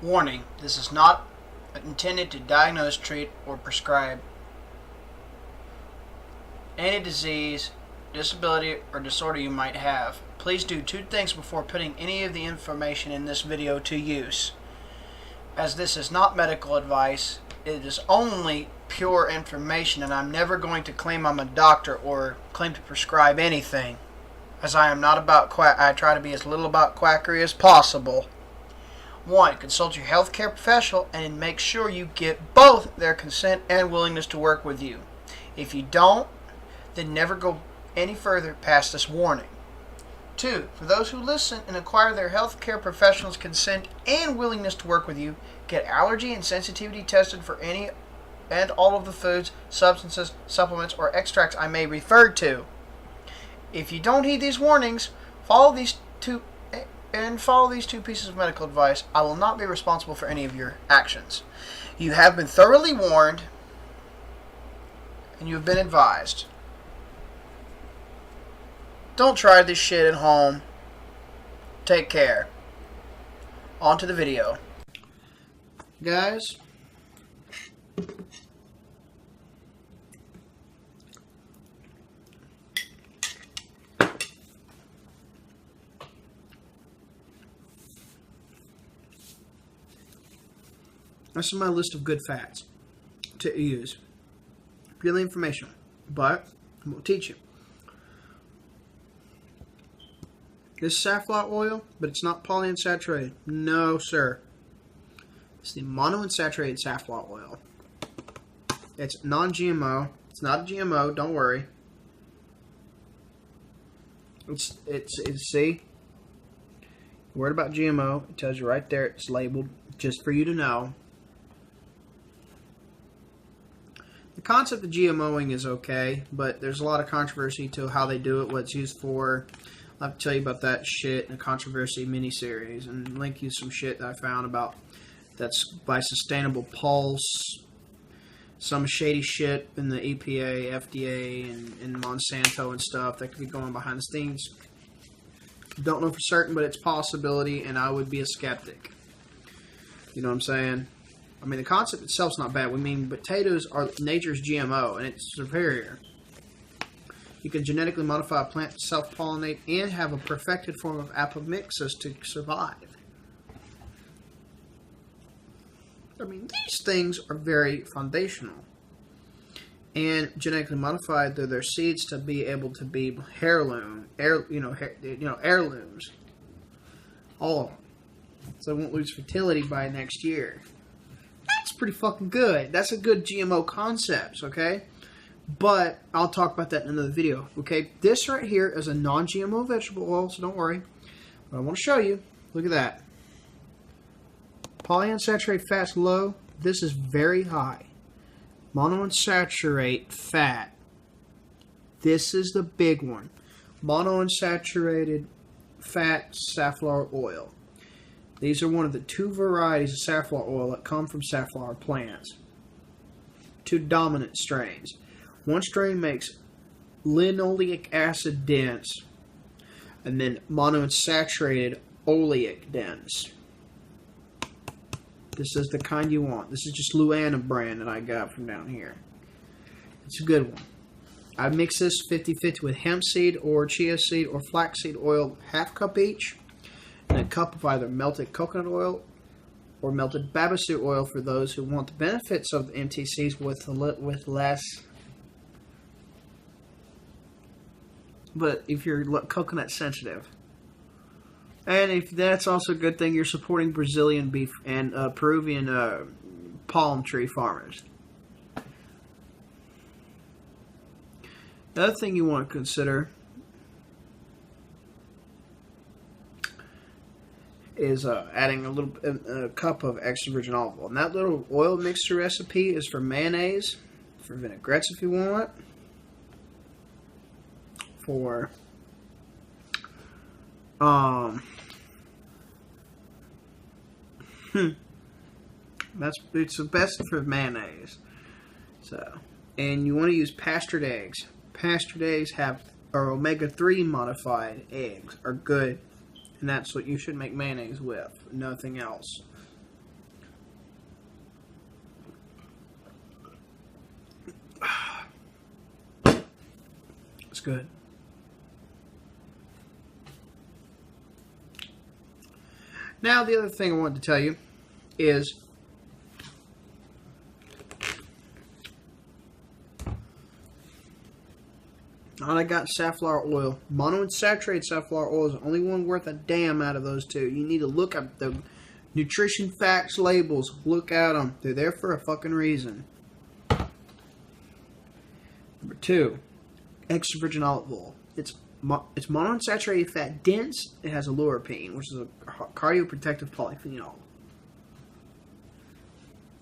Warning, this is not intended to diagnose, treat, or prescribe any disease, disability, or disorder you might have. Please do two things before putting any of the information in this video to use. As this is not medical advice, it is only pure information, and I'm never going to claim I'm a doctor or claim to prescribe anything, as I am not about I try to be as little about quackery as possible. 1. Consult your healthcare professional and make sure you get both their consent and willingness to work with you. If you don't, then never go any further past this warning. 2. For those who listen and acquire their healthcare professional's consent and willingness to work with you, get allergy and sensitivity tested for any and all of the foods, substances, supplements, or extracts I may refer to. If you don't heed these warnings, follow these two pieces of medical advice, I will not be responsible for any of your actions. You have been thoroughly warned, and you have been advised. Don't try this shit at home. Take care. On to the video. Guys, this is my list of good fats to use. Purely informational, but I'm going to teach you. This is safflower oil, but it's not polyunsaturated. No, sir. It's the monounsaturated safflower oil. It's non-GMO. It's not a GMO. Don't worry. It's see? You're worried about GMO. It tells you right there. It's labeled just for you to know. The concept of GMOing is okay, but there's a lot of controversy to how they do it, what it's used for. I'll have to tell you about that shit in a controversy mini-series and link you some shit that I found about that's by Sustainable Pulse, some shady shit in the EPA, FDA, and Monsanto and stuff that could be going behind the scenes. Don't know for certain, but it's a possibility, and I would be a skeptic. You know what I'm saying? I mean, the concept itself is not bad. We mean potatoes are nature's GMO, and it's superior. You can genetically modify a plant to self-pollinate and have a perfected form of apomixis to survive. I mean, these things are very foundational. And genetically modified through their seeds to be able to be heirlooms. All of them. So they won't lose fertility by next year. That's pretty fucking good. That's a good GMO concept, okay? But I'll talk about that in another video, okay? This right here is a non-GMO vegetable oil, so don't worry. But I want to show you. Look at that. Polyunsaturated fat's low. This is very high. Monounsaturated fat. This is the big one. Monounsaturated fat safflower oil. These are one of the two varieties of safflower oil that come from safflower plants. Two dominant strains. One strain makes linoleic acid dense, and then monounsaturated oleic dense. This is the kind you want. This is just Luana brand that I got from down here. It's a good one. I mix this 50-50 with hemp seed or chia seed or flaxseed oil, half cup each, and a cup of either melted coconut oil or melted babasu oil for those who want the benefits of the MTCs with less. But if you're coconut sensitive. And if that's also a good thing, you're supporting Brazilian beef and Peruvian palm tree farmers. The other thing you want to consider is adding a cup of extra virgin olive oil. And that little oil mixture recipe is for mayonnaise, for vinaigrettes if you want, for it's the best for mayonnaise. So, and you want to use pastured eggs. Pastured eggs are omega-3 modified eggs are good, and that's what you should make mayonnaise with. Nothing else. good. Now, the other thing I wanted to tell you is I got safflower oil. Monounsaturated safflower oil is the only one worth a damn out of those two. You need to look at the nutrition facts labels. Look at them. They're there for a fucking reason. Number 2, extra virgin olive oil. It's monounsaturated fat dense. It has allurapine, which is a cardioprotective polyphenol.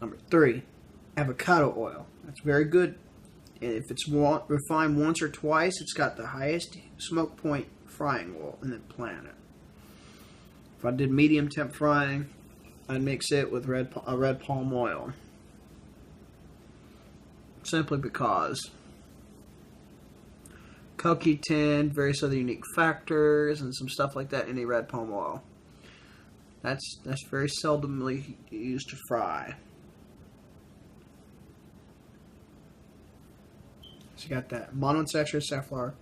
Number 3, avocado oil. That's very good. And if it's refined once or twice, it's got the highest smoke point frying oil in the planet. If I did medium temp frying, I'd mix it with red palm oil. Simply because CoQ10, various other unique factors, and some stuff like that in the red palm oil. That's very seldomly used to fry. So you got that monounsaturated safflower,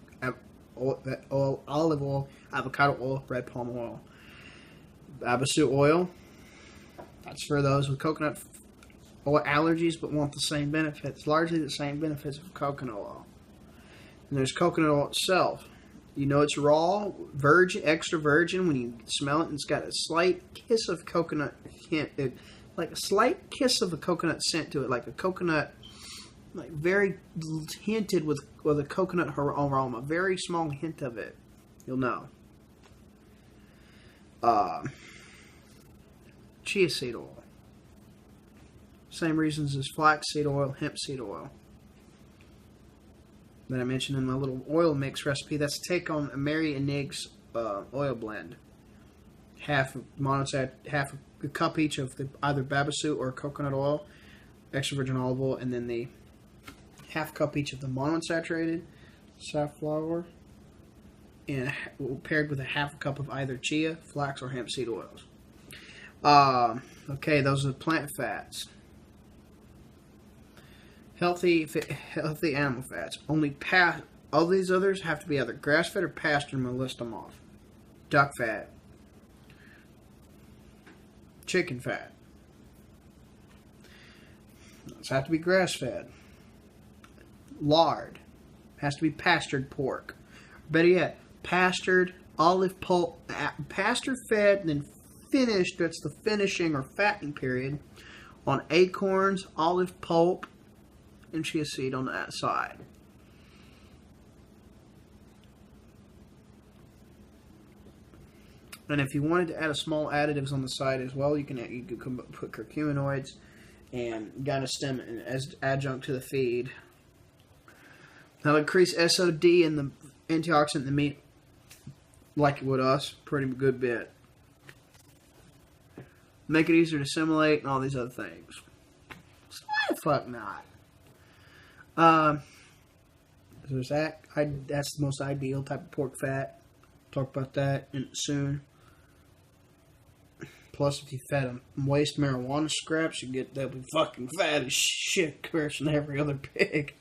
olive oil, avocado oil, red palm oil. Babasu oil, that's for those with coconut oil allergies but want the same benefits, largely the same benefits of coconut oil. And there's coconut oil itself. You know it's raw, virgin, extra virgin when you smell it, and it's got a slight kiss of coconut hint, like a slight kiss of a coconut scent to it, like a coconut, like very hinted with a coconut aroma, very small hint of it. You'll know. Chia seed oil. Same reasons as flaxseed oil, hemp seed oil that I mentioned in my little oil mix recipe. That's a take on a Mary and Nig's oil blend. Half a cup each of either babasu or coconut oil, extra virgin olive oil, and then the half cup each of the monounsaturated safflower, and paired with a half a cup of either chia, flax, or hemp seed oils. Okay, those are the plant fats. Healthy animal fats. All these others have to be either grass-fed or pastured. I'm going to list them off. Duck fat. Chicken fat. Those have to be grass-fed. Lard. Has to be pastured pork. Better yet, pastured olive pulp. Pasture-fed, then finished. That's the finishing or fattening period on acorns, olive pulp, and chia seed on that side. And if you wanted to add a small additives on the side as well, you can put curcuminoids and gynastem as adjunct to the feed. That'll increase SOD and the antioxidant in the meat, like it would us, pretty good bit. Make it easier to assimilate and all these other things. So why the fuck not? There's that. That's the most ideal type of pork fat. Talk about that soon. Plus, if you fed them waste marijuana scraps, they'll be fucking fat as shit compared to every other pig.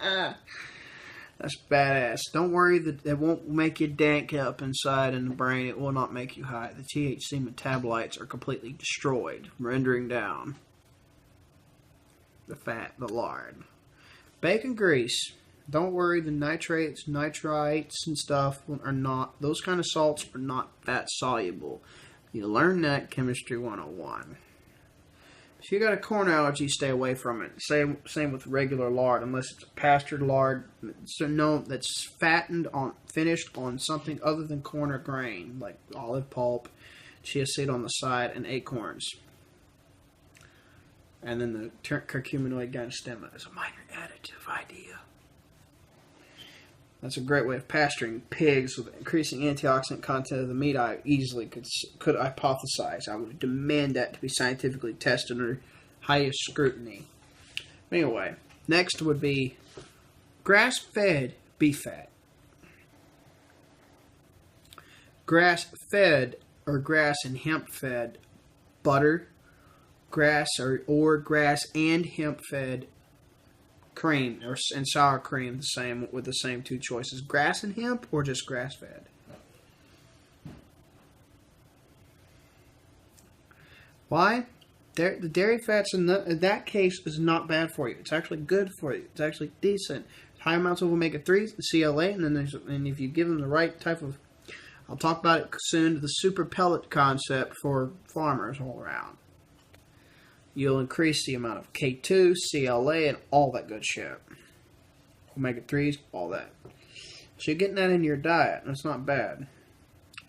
That's badass. Don't worry, that it won't make you dank up inside in the brain. It will not make you high. The THC metabolites are completely destroyed, rendering down the fat, the lard. Bacon grease. Don't worry, the nitrates, nitrites, and stuff are not, those kind of salts are not fat soluble. You learn that Chemistry 101. If you got a corn allergy, stay away from it. Same with regular lard, unless it's pastured lard. So no, that's finished on something other than corn or grain, like olive pulp, chia seed on the side, and acorns. And then the curcuminoid gynastem is a minor additive idea. That's a great way of pasturing pigs with increasing antioxidant content of the meat. I easily could hypothesize. I would demand that to be scientifically tested under highest scrutiny. Anyway, next would be grass-fed beef fat. Grass-fed or grass and hemp-fed butter, grass or grass and hemp-fed cream and sour cream the same with the same two choices: grass and hemp, or just grass fed. Why? The dairy fats in that case is not bad for you. It's actually good for you. It's actually decent. High amounts of omega-3s, the CLA, and if you give them the right type of, I'll talk about it soon, the super pellet concept for farmers all around. You'll increase the amount of K2, CLA, and all that good shit. Omega-3s, all that. So you're getting that in your diet, and it's not bad.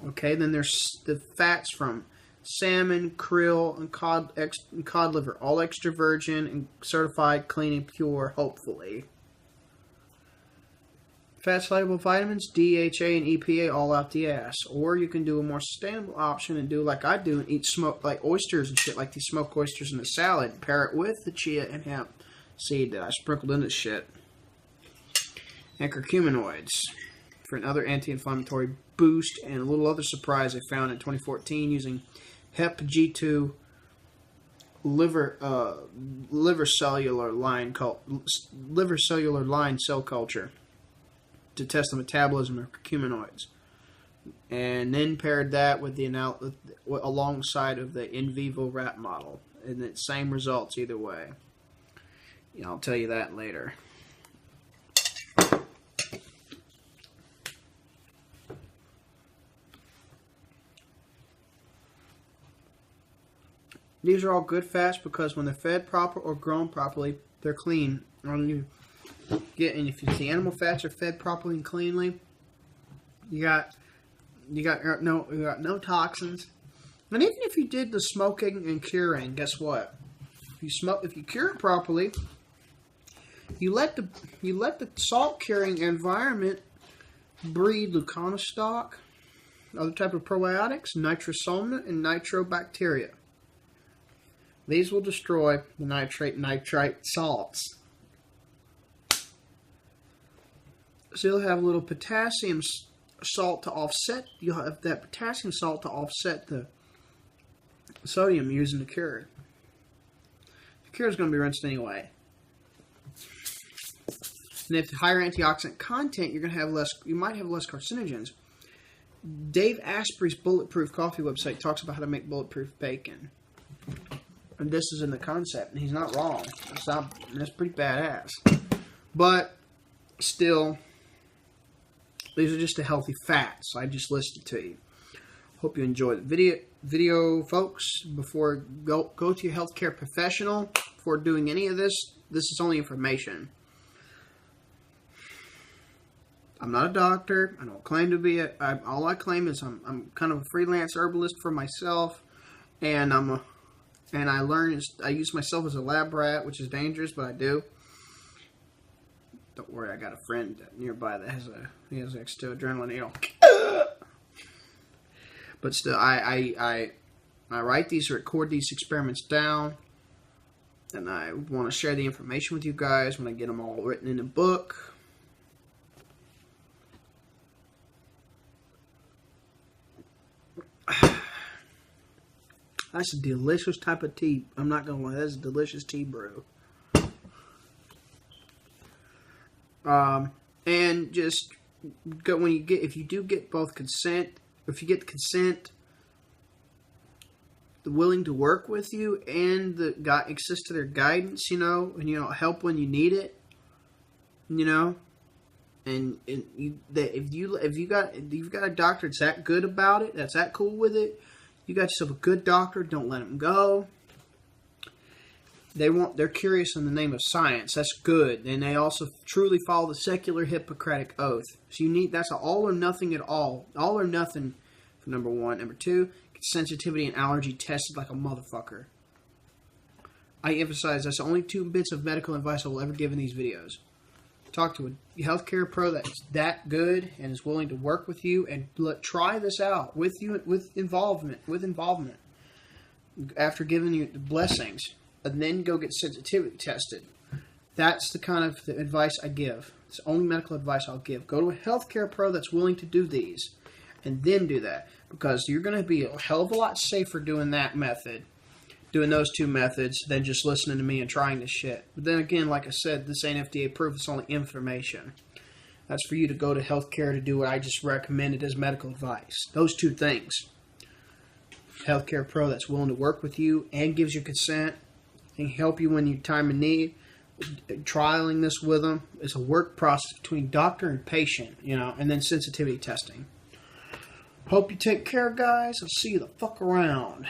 Okay, then there's the fats from salmon, krill, and cod liver, all extra virgin and certified clean and pure, hopefully. Fat-soluble vitamins, DHA, and EPA all out the ass. Or you can do a more sustainable option and do like I do and eat like oysters and shit, like these smoked oysters in a salad. Pair it with the chia and hemp seed that I sprinkled in this shit. And curcuminoids for another anti-inflammatory boost, and a little other surprise I found in 2014 using Hep G2 liver cellular line cell culture to test the metabolism of curcuminoids, and then paired that with the alongside of the in vivo rat model, and the same results either way. I'll tell you that later. These are all good fats because when they're fed proper or grown properly, they're clean. And if the animal fats are fed properly and cleanly, you got no toxins. And even if you did the smoking and curing, guess what? If you cure it properly, you let the salt curing environment breed leuconostoc, other type of probiotics, nitrosomia, and nitrobacteria. These will destroy the nitrite salts. So you'll have a little potassium salt to offset. You'll have that potassium salt to offset the sodium using the cure. The cure is going to be rinsed anyway. And if the higher antioxidant content, you're going to have less. You might have less carcinogens. Dave Asprey's Bulletproof Coffee website talks about how to make bulletproof bacon. And this is in the concept, and he's not wrong. That's pretty badass. But still, these are just the healthy fats I just listed to you. Hope you enjoyed the video, folks. Before go to your healthcare professional before doing any of this. This is only information. I'm not a doctor. I don't claim to be all I claim is I'm kind of a freelance herbalist for myself, and I use myself as a lab rat, which is dangerous, but I do. Don't worry, I got a friend nearby that has next to adrenaline needle. But still, I write these, record these experiments down, and I want to share the information with you guys when I get them all written in a book. That's a delicious type of tea. I'm not gonna lie, that's a delicious tea brew. And just go if you do get both consent, if you get the consent, the willing to work with you, and the access to their guidance, and help when you need it, and if you've got a doctor that's that good about it, that's that cool with it. You got yourself a good doctor. Don't let them go. They're curious in the name of science. That's good. And they also truly follow the secular Hippocratic oath. So that's an all or nothing at all. All or nothing for number one. Number two, get sensitivity and allergy tested like a motherfucker. I emphasize that's the only 2 bits of medical advice I will ever give in these videos. Talk to a healthcare pro that's that good and is willing to work with you and try this out with you with involvement. After giving you the blessings, and then go get sensitivity tested. That's the kind of advice I give. It's the only medical advice I'll give. Go to a healthcare pro that's willing to do these, and then do that, because you're going to be a hell of a lot safer doing that method doing those two methods than just listening to me and trying this shit. But then again, like I said, this ain't FDA approved. It's only information. That's for you to go to healthcare to do what I just recommended as medical advice. Those two things. Healthcare pro that's willing to work with you and gives you consent and help you when you time in need. Trialing this with them is a work process between doctor and patient, and then sensitivity testing. Hope you take care, guys. I'll see you the fuck around.